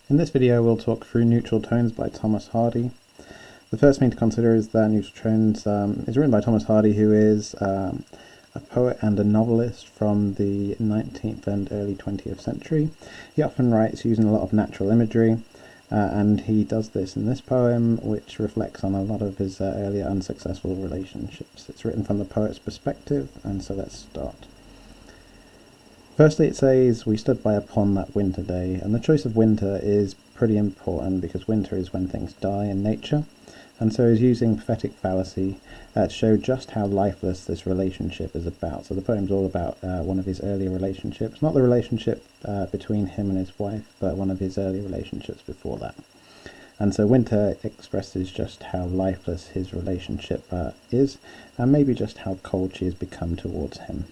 In this video we'll talk through Neutral Tones by Thomas Hardy. The first thing to consider is that Neutral Tones is written by Thomas Hardy, who is a poet and a novelist from the 19th and early 20th century. He often writes using a lot of natural imagery, and he does this in this poem, which reflects on a lot of his earlier unsuccessful relationships. It's written from the poet's perspective, and so let's start. Firstly, it says, "We stood by a pond that winter day," and the choice of winter is pretty important because winter is when things die in nature, and so he's using prophetic fallacy to show just how lifeless this relationship is about. So the poem's all about one of his earlier relationships, not the relationship between him and his wife, but one of his early relationships before that. And so winter expresses just how lifeless his relationship is, and maybe just how cold she has become towards him.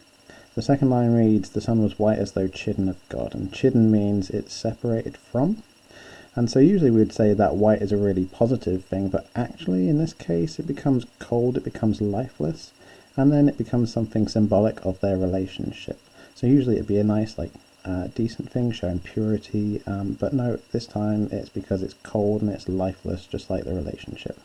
The second line reads, "The sun was white as though chidden of God," and chidden means it's separated from. And so usually we would say that white is a really positive thing, but actually in this case it becomes cold, it becomes lifeless, and then it becomes something symbolic of their relationship. So usually it'd be a nice, decent thing showing purity, but no, this time it's because it's cold and it's lifeless, just like the relationship.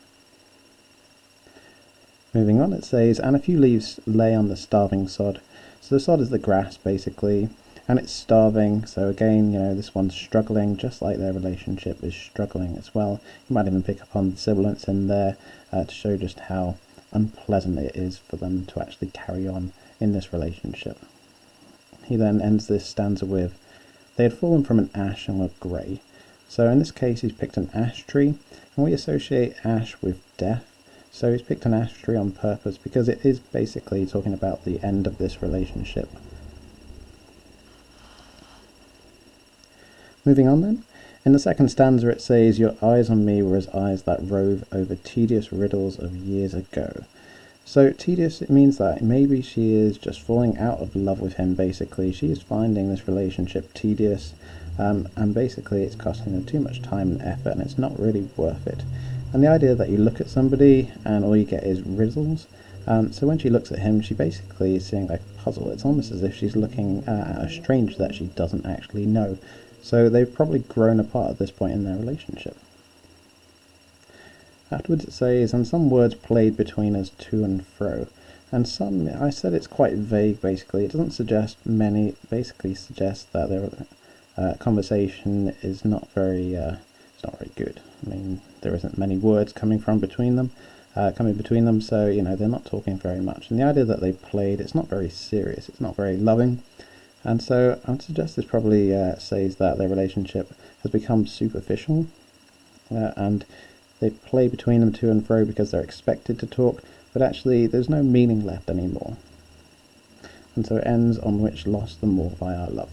Moving on, it says, "And a few leaves lay on the starving sod." So the sod is the grass, basically, and it's starving. So again, this one's struggling, just like their relationship is struggling as well. You might even pick up on the sibilants in there to show just how unpleasant it is for them to actually carry on in this relationship. He then ends this stanza with, "They had fallen from an ash and were grey." So in this case, he's picked an ash tree, and we associate ash with death. So he's picked an ash tree on purpose because it is basically talking about the end of this relationship. Moving on then, in the second stanza it says, "Your eyes on me were as eyes that rove over tedious riddles of years ago." So tedious, it means that maybe she is just falling out of love with him, basically. She is finding this relationship tedious, and basically it's costing her too much time and effort, and it's not really worth it. And the idea that you look at somebody and all you get is riddles. So when she looks at him, she basically is seeing like a puzzle. It's almost as if she's looking at a stranger that she doesn't actually know. So they've probably grown apart at this point in their relationship. Afterwards it says, "And some words played between us to and fro." And some, I said it's quite vague, basically. It doesn't suggest many. It basically suggests that their conversation is not very good. I mean, there isn't many words coming between them, so they're not talking very much. And the idea that they played, it's not very serious, it's not very loving, and so I would suggest this probably says that their relationship has become superficial, and they play between them to and fro because they're expected to talk, but actually there's no meaning left anymore. And so it ends on which lost them all by our love.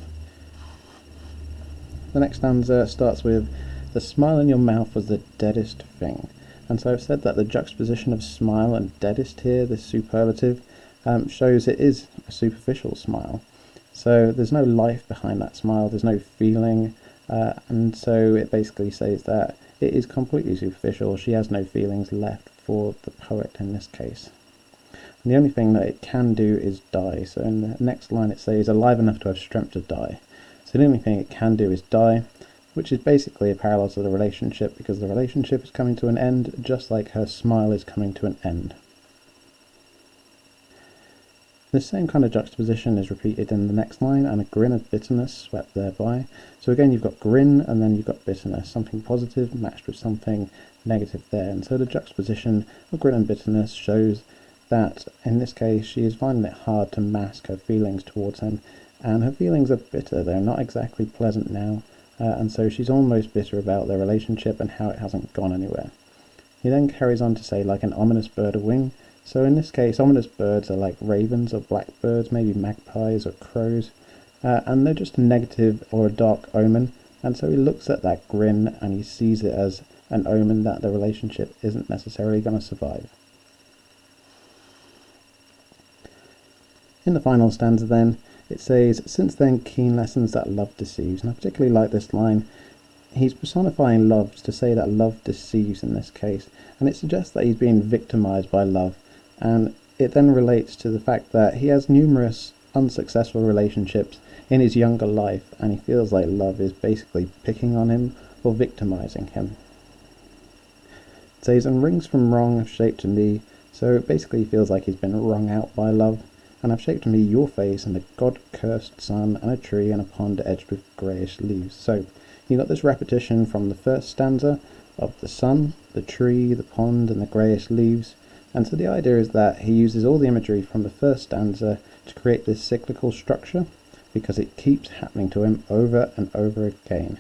The next stanza starts with, "The smile in your mouth was the deadest thing." And so I've said that the juxtaposition of smile and deadest here, this superlative, shows it is a superficial smile. So there's no life behind that smile, there's no feeling, and so it basically says that it is completely superficial. She has no feelings left for the poet in this case. And the only thing that it can do is die. So in the next line it says, "Alive enough to have strength to die." So the only thing it can do is die, which is basically a parallel to the relationship, because the relationship is coming to an end, just like her smile is coming to an end. The same kind of juxtaposition is repeated in the next line, "And a grin of bitterness swept thereby." So again, you've got grin, and then you've got bitterness, something positive matched with something negative there. And so the juxtaposition of grin and bitterness shows that, in this case, she is finding it hard to mask her feelings towards him, and her feelings are bitter. They're not exactly pleasant now. And so she's almost bitter about their relationship and how it hasn't gone anywhere. He then carries on to say, "Like an ominous bird a wing." So in this case, ominous birds are like ravens or blackbirds, maybe magpies or crows, and they're just a negative or a dark omen. And so he looks at that grin and he sees it as an omen that the relationship isn't necessarily going to survive. In the final stanza then, it says, "Since then keen lessons that love deceives." And I particularly like this line. He's personifying love to say that love deceives in this case, and it suggests that he's being victimized by love, and it then relates to the fact that he has numerous unsuccessful relationships in his younger life, and he feels like love is basically picking on him for victimizing him. It says, and rings from wrong have shaped to me, so it basically feels like he's been wrung out by love, and have shaped to me your face and the god-cursed sun and a tree and a pond edged with greyish leaves. So you got this repetition from the first stanza of the sun, the tree, the pond and the greyish leaves, and so the idea is that he uses all the imagery from the first stanza to create this cyclical structure, because it keeps happening to him over and over again.